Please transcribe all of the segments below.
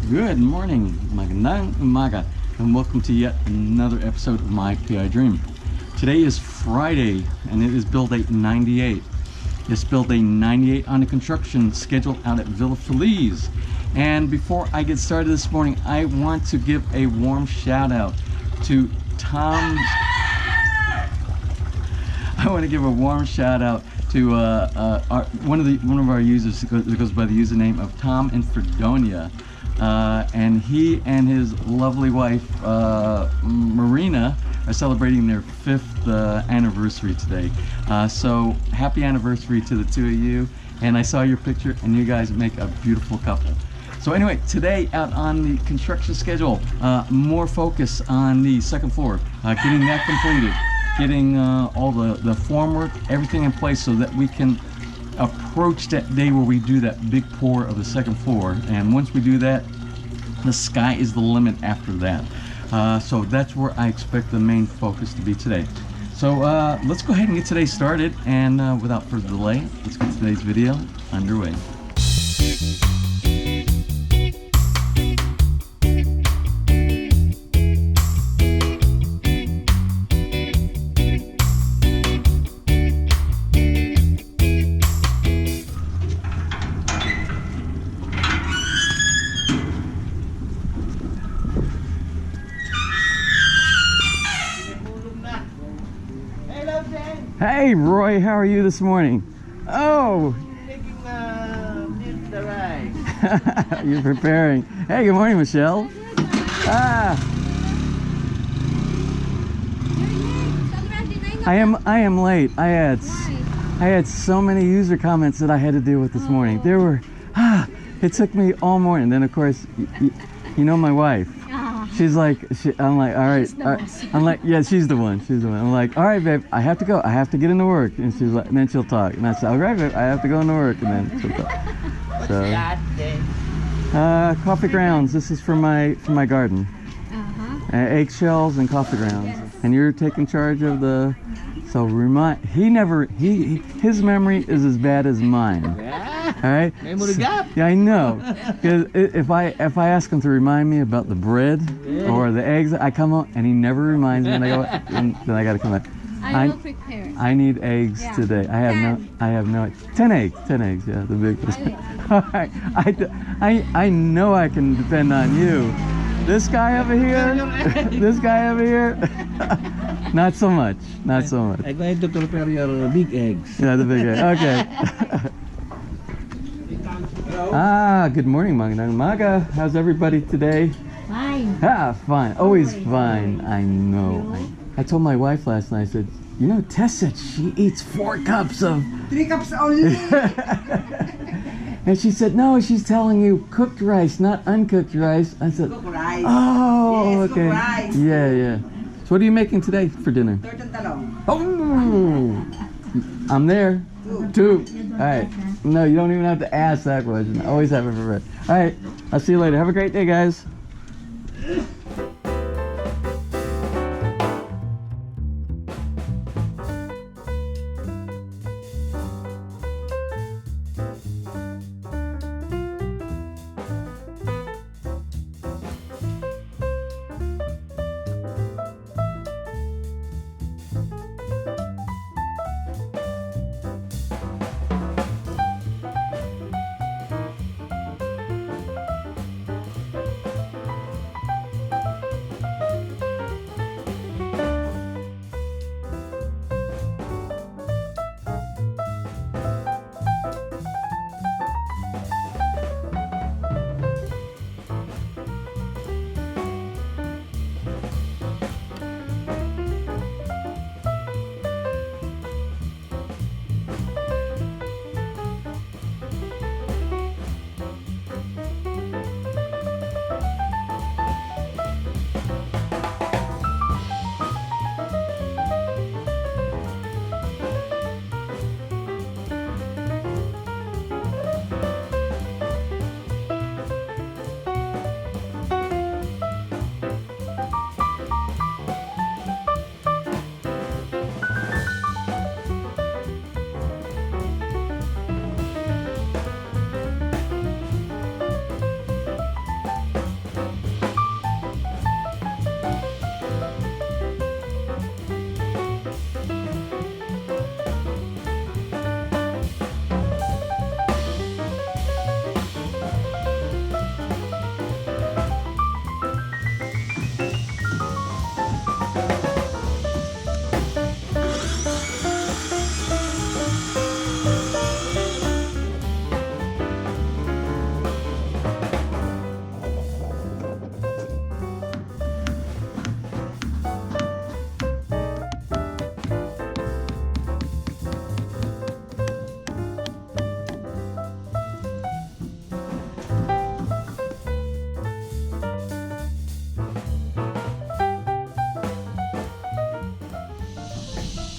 Good morning, magandang umaga, and welcome to yet another episode of My PI Dream. Today is Friday, and it is build date 98. It's build day 98 on the construction schedule out at Villa FELIZ. And before I get started this morning, I want to give a warm shout out to Tom. I want to give a warm shout out to one of our users that goes by the username of Tom in Fredonia. And he and his lovely wife Marina are celebrating their 5th anniversary today. So happy anniversary to the two of you. And I saw your picture, and you guys make a beautiful couple. So anyway, today out on the construction schedule, more focus on the second floor, getting that completed, getting all the formwork, everything in place so that we can approach that day where we do that big pour of the second floor. And once we do that, the sky is the limit after that. So that's where I expect the main focus to be today. So let's go ahead and get today started, and without further delay, let's get today's video underway. Hey Roy, how are you this morning? Oh! Making the rice. You're preparing. Hey, good morning, Michelle. Ah! I am late. I had so many user comments that I had to deal with this morning. There were, it took me all morning. Then of course, you know my wife. She's like, I'm like, all right. I'm like, yeah, she's the one. I'm like, all right, babe, I have to go. I have to get into work. And she's like, and then she'll talk. And I said, all right, babe, I have to go into work. And then she'll talk. What's So, that then? coffee grounds. This is for my garden. Eggshells and coffee grounds. Yes. And you're taking charge of the. So his memory is as bad as mine. Yeah. All right. Memory gap. Yeah, I know. Because if I ask him to remind me about the bread or the eggs, I come up and he never reminds me, and I go, and then I got to come back. I will prepare. I need eggs today. I have no 10 eggs. 10 eggs. Yeah, the big one. All right. I know I can depend on you. This guy over here. This guy over here. Not so much. Not so much. I'm going to prepare your big eggs. Yeah, the big egg. Okay. Good morning, magandang umaga. How's everybody today? Fine. Fine. Always fine. I know. I told my wife last night, I said, you know, Tess said she eats 4 cups of... 3 cups only. And she said, no, she's telling you cooked rice, not uncooked rice. I said, Cooked rice. oh, Yes, okay. cooked rice. Yeah. So what are you making today for dinner? Turtle talong. Oh, I'm there. 2. All right. No, you don't even have to ask that question. I always have it for red. All right. I'll see you later. Have a great day, guys.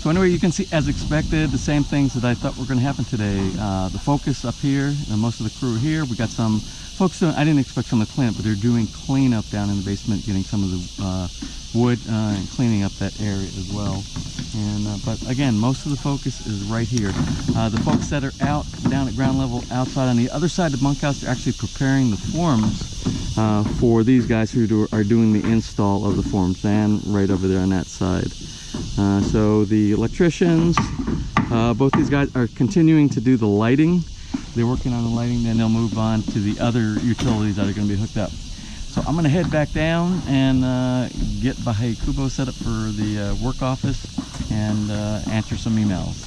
So anyway, you can see, as expected, the same things that I thought were going to happen today. The focus up here, and most of the crew here. We got some folks doing, I didn't expect some to clean up, but they're doing cleanup down in the basement, getting some of the wood and cleaning up that area as well. And but again, most of the focus is right here. The folks that are out down at ground level outside on the other side of the bunkhouse are actually preparing the forms for these guys who are doing the install of the forms, and right over there on that side. So the electricians, both these guys are continuing to do the lighting. They're working on the lighting, then they'll move on to the other utilities that are going to be hooked up. So I'm going to head back down and get Bahay Kubo set up for the work office and answer some emails.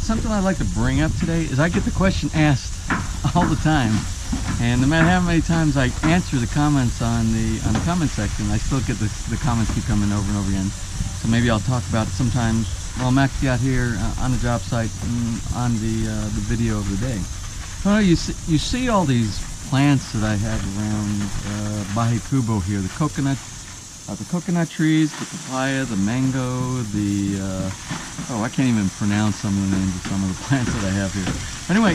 Something I'd like to bring up today is I get the question asked all the time, and no matter how many times I answer the comments on the comment section, I still get the comments keep coming over and over again. So maybe I'll talk about it sometimes while I'm actually out here on the job site on the video of the day. So you see all these plants that I have around Bahay Kubo here, the coconut trees, the papaya, the mango, the oh, I can't even pronounce some of the names of some of the plants that I have here. Anyway,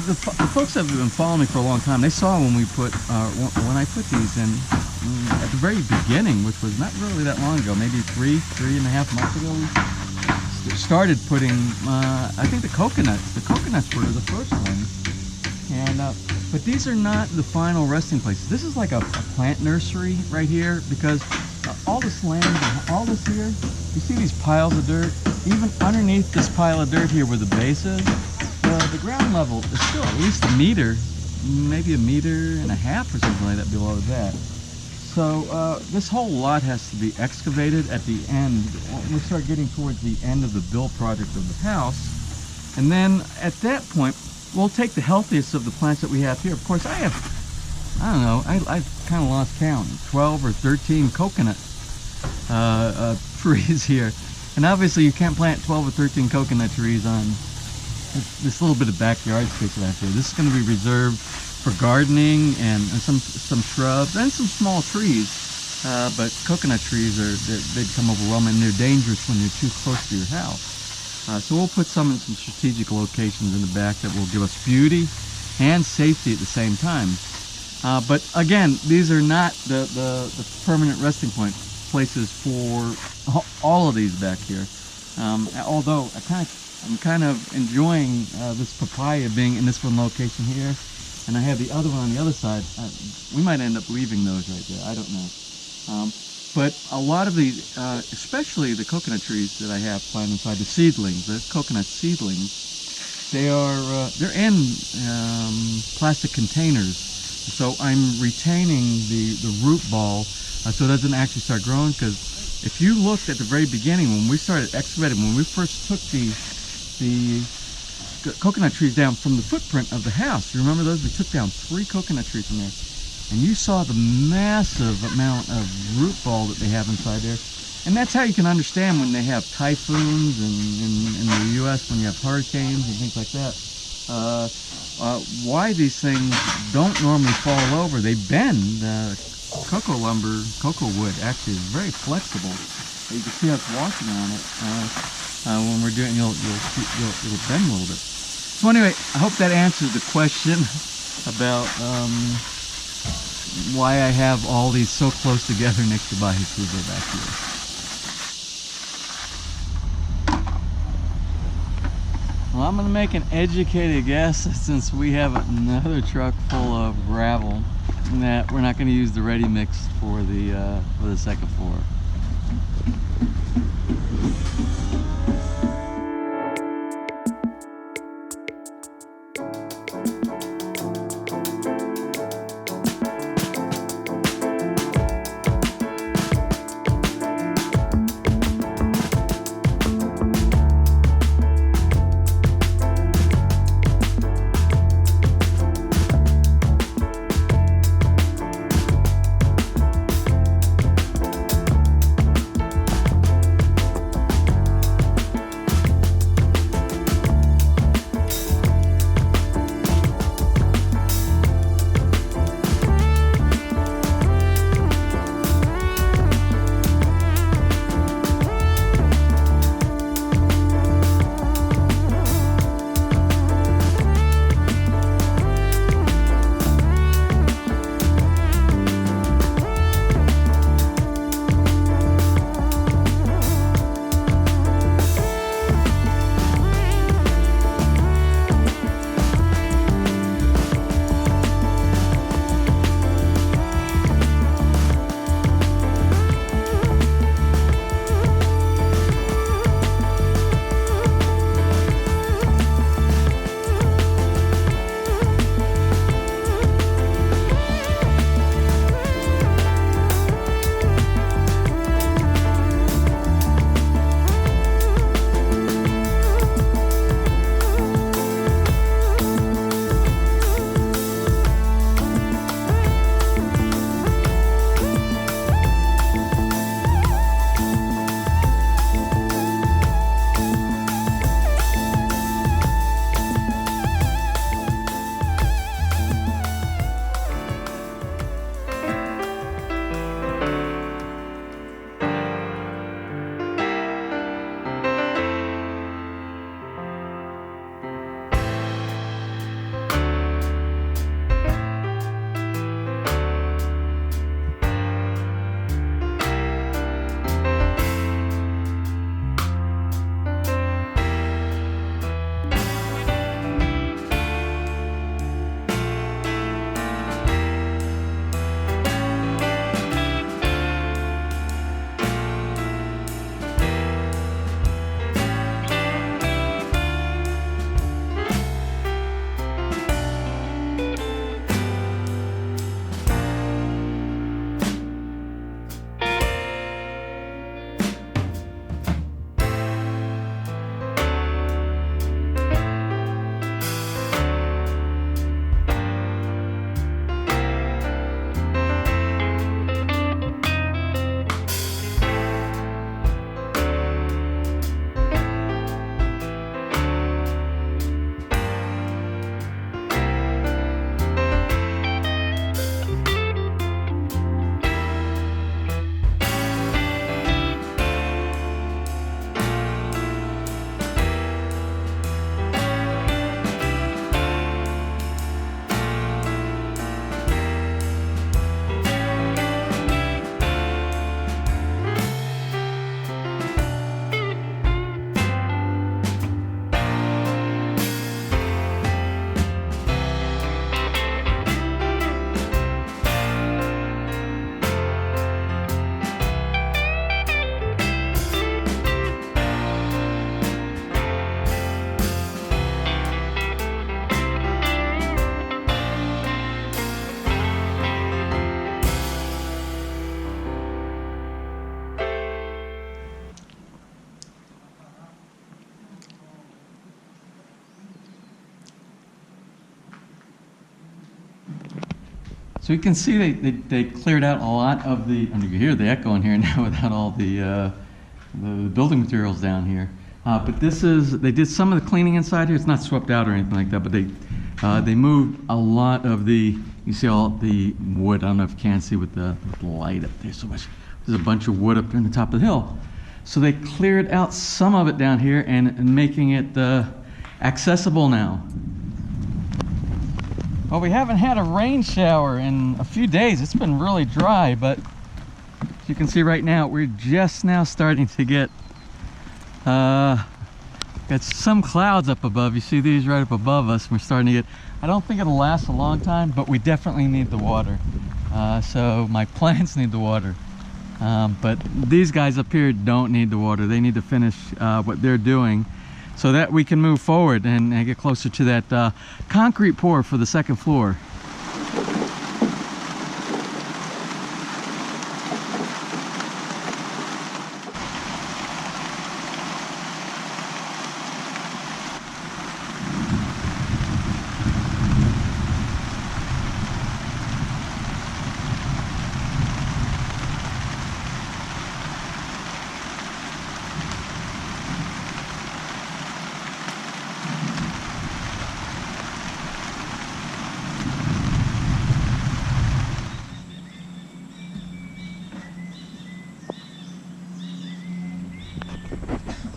the folks that have been following me for a long time, they saw when we put when I put these in at the very beginning, which was not really that long ago, maybe three and a half months ago. We started putting I think the coconuts. The coconuts were the first one, and but these are not the final resting places. This is like a plant nursery right here, because all this land, all this here, you see these piles of dirt? Even underneath this pile of dirt here where the base is, the ground level is still at least a meter, maybe 1.5 meters or something like that below that. So this whole lot has to be excavated at the end. We start getting towards the end of the build project of the house. And then at that point, we'll take the healthiest of the plants that we have here. Of course, I don't know, I've kind of lost count, 12 or 13 coconut trees here. And obviously you can't plant 12 or 13 coconut trees on this little bit of backyard space that I have here. This is going to be reserved for gardening and some shrubs and some small trees. But coconut trees, they become overwhelming, and they're dangerous when they're too close to your house. So we'll put some in some strategic locations in the back that will give us beauty and safety at the same time. But again, these are not the permanent resting places for all of these back here. Although I'm kind of enjoying this papaya being in this one location here, and I have the other one on the other side. We might end up leaving those right there. I don't know. But a lot of these, especially the coconut trees that I have planted inside, the seedlings, the coconut seedlings, they're in plastic containers. So I'm retaining the root ball so it doesn't actually start growing. Because if you looked at the very beginning when we started excavating, when we first took the coconut trees down from the footprint of the house, you remember those? We took down 3 coconut trees from there. And you saw the massive amount of root ball that they have inside there. And that's how you can understand when they have typhoons in the U.S., when you have hurricanes and things like that, why these things don't normally fall over. They bend. Cocoa lumber, cocoa wood actually is very flexible. You can see us walking on it when we're doing, it'll bend a little bit. So anyway, I hope that answers the question about why I have all these so close together next to Bahay Kubo back here. Well, I'm going to make an educated guess, since we have another truck full of gravel, that we're not going to use the ready mix for the second floor. So you can see they cleared out a lot of the, and you can hear the echo in here now without all the building materials down here. But they did some of the cleaning inside here. It's not swept out or anything like that, but they moved a lot of the, you see all the wood. I don't know if you can see with the light up there so much. There's a bunch of wood up there on the top of the hill. So they cleared out some of it down here and making it accessible now. Well, we haven't had a rain shower in a few days. It's been really dry, but as you can see right now, we're just now starting to get got some clouds up above. You see these right up above us. We're starting to get, I don't think it'll last a long time, but we definitely need the water. So my plants need the water. But these guys up here don't need the water. They need to finish what they're doing so that we can move forward and get closer to that concrete pour for the second floor.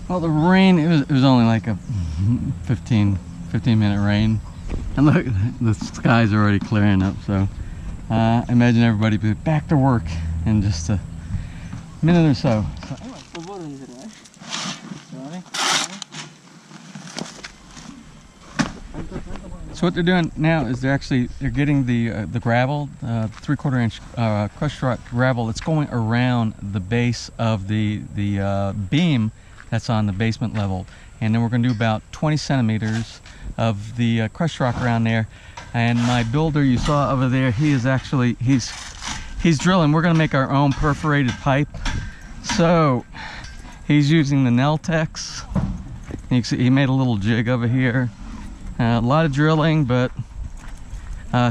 Well, the rain, it was only like a 15-minute rain. And look, the skies are already clearing up, so imagine everybody be back to work in just a minute or so. So what they're doing now is they're getting the gravel, 3/4 inch crushed rock gravel that's going around the base of the beam that's on the basement level, and then we're going to do about 20 centimeters of the crushed rock around there. And my builder you saw over there, he's drilling. We're going to make our own perforated pipe, so he's using the Neltex. You can see he made a little jig over here. A lot of drilling, but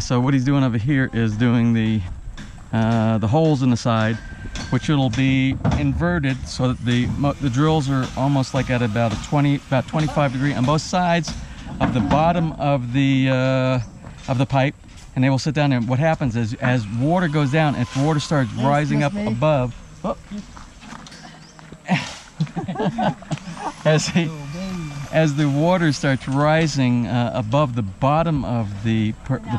so what he's doing over here is doing the holes in the side, which it'll be inverted so that the drills are almost like at about 25 degree on both sides of the bottom of the pipe, and they will sit down there. And what happens is, as water goes down, if water starts rising up above, as the water starts rising above the bottom of the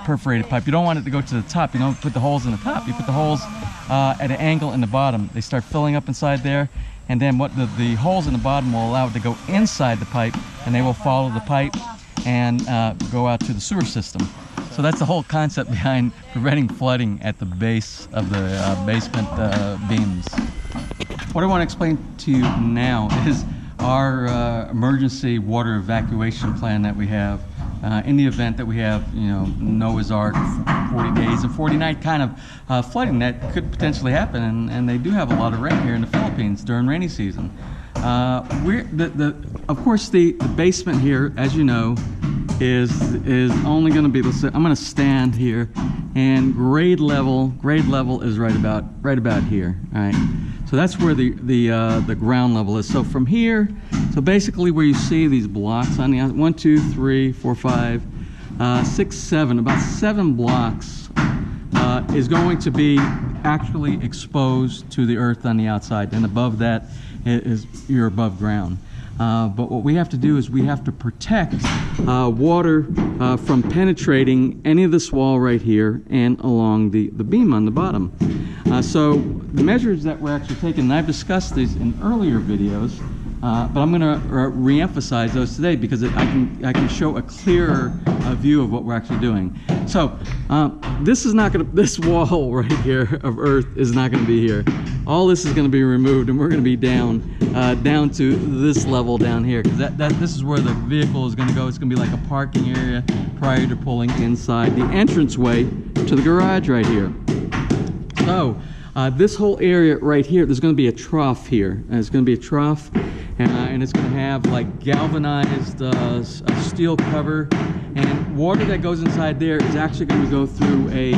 perforated pipe, you don't want it to go to the top. You don't put the holes in the top. You put the holes at an angle in the bottom. They start filling up inside there, and then what the holes in the bottom will allow it to go inside the pipe, and they will follow the pipe and go out to the sewer system. So that's the whole concept behind preventing flooding at the base of the basement beams. What I want to explain to you now is our emergency water evacuation plan that we have in the event that we have, Noah's Ark, 40 days and 40 night kind of flooding that could potentially happen, and they do have a lot of rain here in the Philippines during rainy season. Of course, the basement here, as you know, is only going to be. I'm going to stand here, and grade level is right about here. All right. So that's where the ground level is. So from here, so basically where you see these blocks on the outside, 1, 2, 3, 4, 5, 6, 7, about 7 blocks is going to be actually exposed to the earth on the outside, and above that is you're above ground. But what we have to do is we have to protect water from penetrating any of this wall right here and along the beam on the bottom. So the measures that we're actually taking, and I've discussed these in earlier videos, but I'm going to re-emphasize those today because I can show a clearer view of what we're actually doing. So this wall right here of earth is not going to be here. All this is going to be removed, and we're going to be down to this level down here, because this is where the vehicle is going to go. It's going to be like a parking area prior to pulling inside the entranceway to the garage right here. So this whole area right here, there's going to be a trough here. There's going to be a trough, and it's going to have like galvanized steel cover, and water that goes inside there is actually going to go through a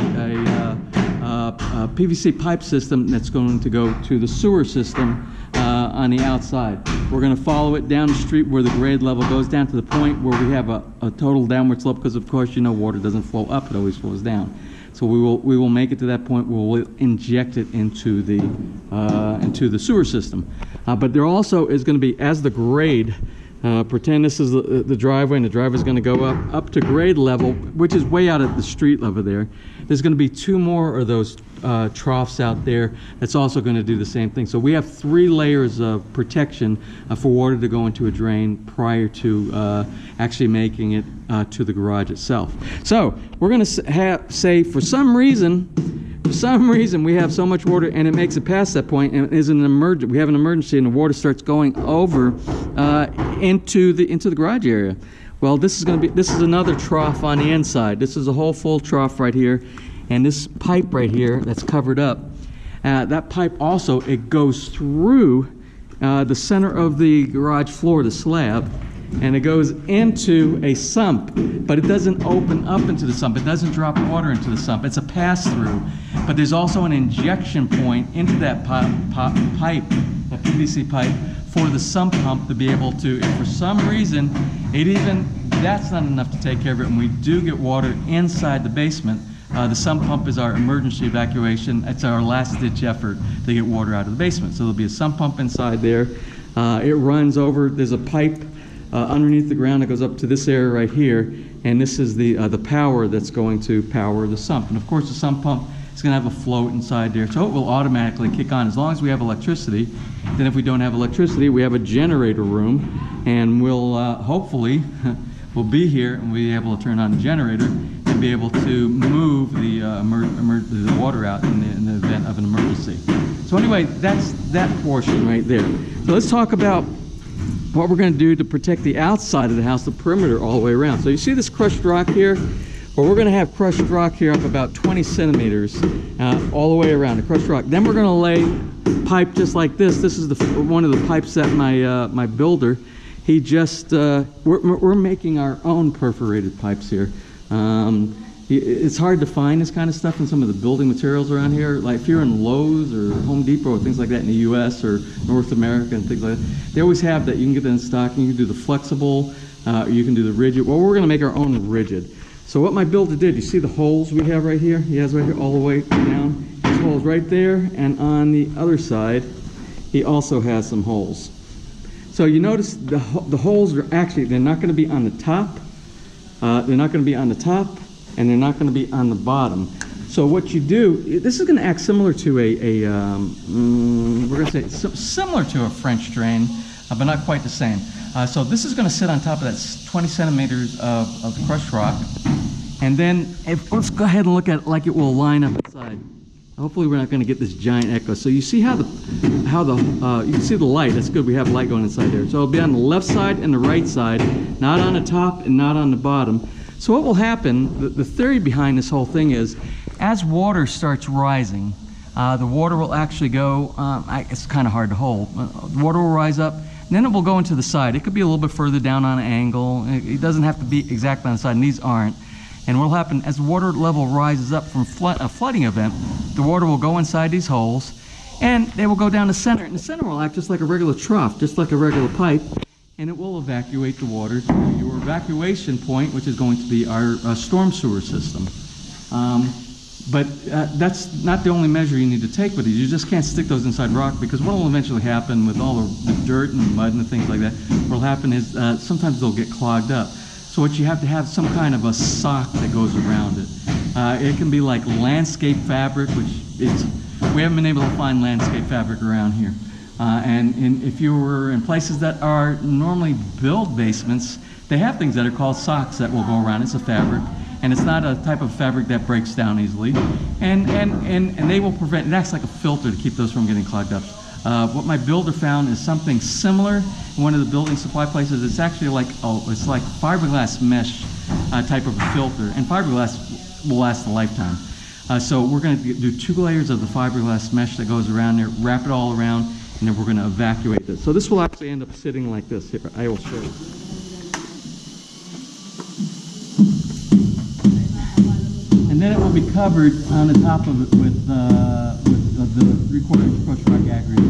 PVC pipe system that's going to go to the sewer system on the outside. We're going to follow it down the street where the grade level goes down to the point where we have a total downward slope, because of course, you know, water doesn't flow up, it always flows down. So we will make it to that point where we'll inject it into the sewer system. But there also is going to be, as the grade, pretend this is the driveway, and the driveway is going to go up to grade level, which is way out at the street level there. There's going to be 2 more of those troughs out there that's also going to do the same thing. So we have 3 layers of protection for water to go into a drain prior to actually making it to the garage itself. So we're going to say for some reason we have so much water and it makes it past that point, and is an emergency. We have an emergency and the water starts going over into the garage area. Well, this is another trough on the inside. This is a whole full trough right here, and this pipe right here that's covered up. That pipe also, it goes through the center of the garage floor, the slab, and it goes into a sump, but it doesn't open up into the sump. It doesn't drop water into the sump. It's a pass-through. But there's also an injection point into that pipe, that PVC pipe, for the sump pump to be able to, if for some reason, that's not enough to take care of it, and we do get water inside the basement, the sump pump is our emergency evacuation. It's our last-ditch effort to get water out of the basement. So there'll be a sump pump inside there. It runs over, there's a pipe underneath the ground that goes up to this area right here, and this is the power that's going to power the sump. And of course the sump pump is going to have a float inside there, so it will automatically kick on as long as we have electricity. Then if we don't have electricity, we have a generator room, and we'll hopefully we'll be here and we'll be able to turn on the generator and be able to move the water out in the event of an emergency. So anyway, that's that portion right there. So let's talk about what we're going to do to protect the outside of the house, the perimeter all the way around. So you see this crushed rock here? Well, we're going to have crushed rock here up about 20 centimeters all the way around, the crushed rock. Then we're going to lay pipe just like this. This is one of the pipes that my builder, he just, we're making our own perforated pipes here. It's hard to find this kind of stuff in some of the building materials around here. Like if you're in Lowe's or Home Depot or things like that in the U.S. or North America and things like that, they always have that. You can get that in stock, and you can do the flexible, or you can do the rigid. Well, we're going to make our own rigid. So what my builder did, you see the holes we have right here? He has right here all the way down. There's holes right there, and on the other side, he also has some holes. So you notice the holes are actually, they're not going to be on the top. They're not going to be on the top, and they're not going to be on the bottom. So what you do, this is going to act similar to we're going to say similar to a French drain, but not quite the same. So this is going to sit on top of that 20 centimeters of crushed rock, and then let's go ahead and look at it like it will line up inside. Hopefully we're not going to get this giant echo. So you see how you can see the light. That's good. We have light going inside there. So it'll be on the left side and the right side, not on the top and not on the bottom. So what will happen, the theory behind this whole thing is, as water starts rising, the water will actually go, it's kind of hard to hold. The water will rise up, and then it will go into the side. It could be a little bit further down on an angle. It doesn't have to be exactly on the side, and these aren't. And what will happen, as the water level rises up from a flooding event, the water will go inside these holes, and they will go down the center. And the center will act just like a regular trough, just like a regular pipe, and it will evacuate the water to your evacuation point, which is going to be our storm sewer system. But that's not the only measure you need to take with these. You just can't stick those inside rock, because what will eventually happen with all the dirt and mud and things like that, what will happen is sometimes they'll get clogged up. So what you have to have some kind of a sock that goes around it. It can be like landscape fabric, which we haven't been able to find landscape fabric around here. And if you were in places that are normally built basements, they have things that are called socks that will go around. It's a fabric, and it's not a type of fabric that breaks down easily. And they will prevent, it acts like a filter to keep those from getting clogged up. What my builder found is something similar in one of the building supply places. It's actually like, it's like fiberglass mesh type of a filter, and fiberglass will last a lifetime. So we're going to do 2 layers of the fiberglass mesh that goes around there, wrap it all around, and then we're going to evacuate this. So this will actually end up sitting like this. Here, I will show you. And then it will be covered on the top of it with the 3/4 push mark aggregate.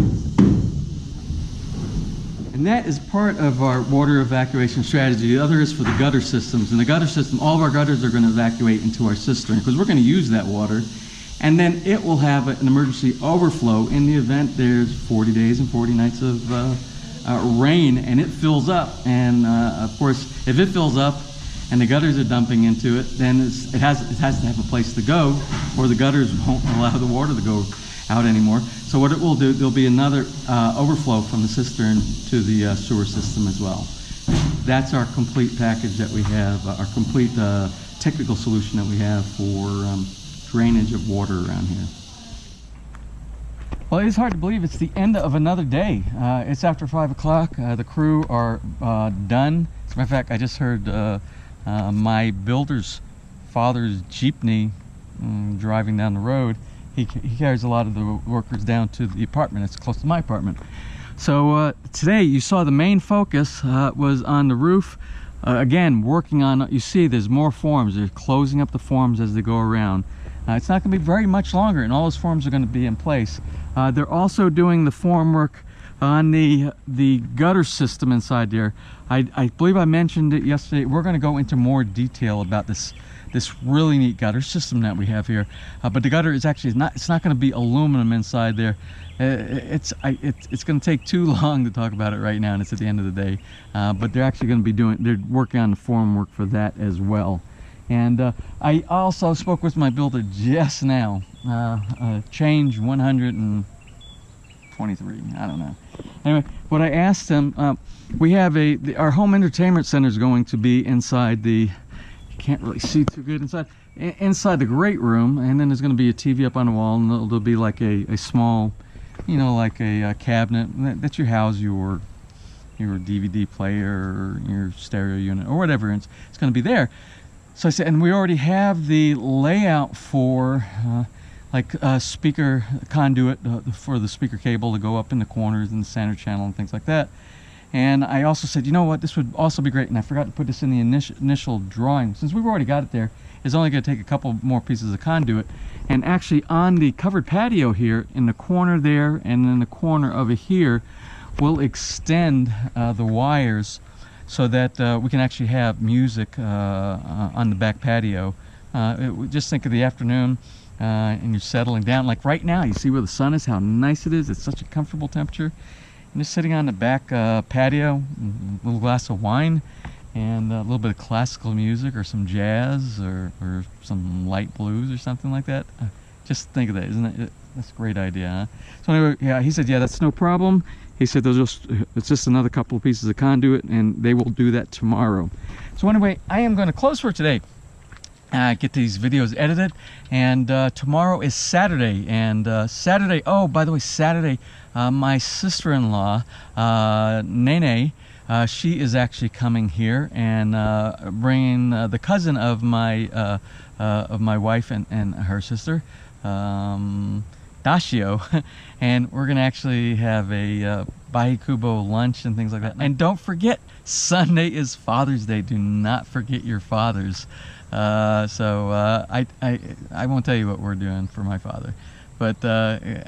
And that is part of our water evacuation strategy. The other is for the gutter systems. In the gutter system, all of our gutters are going to evacuate into our cistern because we're going to use that water. And then it will have an emergency overflow in the event there's 40 days and 40 nights of rain and it fills up. And of course, if it fills up and the gutters are dumping into it, then it has to have a place to go, or the gutters won't allow the water to go out anymore. So what it will do, there'll be another overflow from the cistern to the sewer system as well. That's our complete package that we have, our complete technical solution that we have for drainage of water around here. Well, it is hard to believe it's the end of another day. It's after 5 o'clock. The crew are done. As a matter of fact, I just heard my builder's father's jeepney driving down the road. He carries a lot of the workers down to the apartment. It's close to my apartment. So today you saw the main focus was on the roof. Again, working on, you see there's more forms. They're closing up the forms as they go around. It's not going to be very much longer, and all those forms are going to be in place. They're also doing the form work on the gutter system inside there. I believe I mentioned it yesterday. We're going to go into more detail about this really neat gutter system that we have here. But the gutter is actually it's not going to be aluminum inside there. It's going to take too long to talk about it right now, and it's at the end of the day. But they're actually going to be they're working on the form work for that as well. And I also spoke with my builder just now. Change 123. I don't know. Anyway, what I asked him, we have our home entertainment center is going to be inside the. You can't really see too good inside the great room, and then there's going to be a TV up on the wall, and there'll be like a small, you know, like a cabinet that you house your DVD player or your stereo unit or whatever. It's going to be there. So I said, and we already have the layout for like speaker conduit for the speaker cable to go up in the corners and the center channel and things like that. And I also said, you know what, this would also be great, and I forgot to put this in the initial drawing. Since we've already got it there, it's only going to take a couple more pieces of conduit. And actually on the covered patio here, in the corner there and in the corner over here, we'll extend the wires so that we can actually have music on the back patio. Just think of the afternoon and you're settling down. Like right now, you see where the sun is, how nice it is. It's such a comfortable temperature. And just sitting on the back patio, a little glass of wine, and a little bit of classical music or some jazz or some light blues or something like that. Just think of that, isn't it? That's a great idea, huh? So anyway, yeah, he said, yeah, that's no problem. He said it's just another couple of pieces of conduit, and they will do that tomorrow. So anyway, I am going to close for today. Get these videos edited, and tomorrow is Saturday, and Saturday, oh, by the way, Saturday, my sister-in-law, Nene, she is actually coming here and bringing the cousin of my wife and her sister, Dashio, and we're gonna actually have a Bahikubo lunch and things like that. And don't forget, Sunday is Father's Day. Do not forget your fathers. I won't tell you what we're doing for my father, but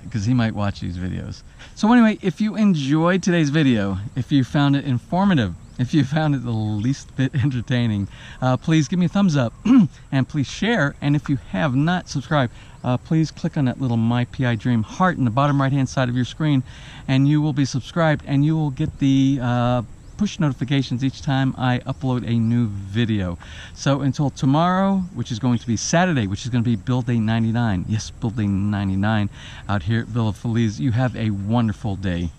because he might watch these videos. So anyway, if you enjoyed today's video, if you found it informative, if you found it the least bit entertaining, please give me a thumbs up and please share. And if you have not subscribed, please click on that little My PI Dream heart in the bottom right hand side of your screen, and you will be subscribed, and you will get the push notifications each time I upload a new video. So until tomorrow, which is going to be Saturday, which is going to be Build Day 99. Yes, Build Day 99 out here at Villa Feliz. You have a wonderful day.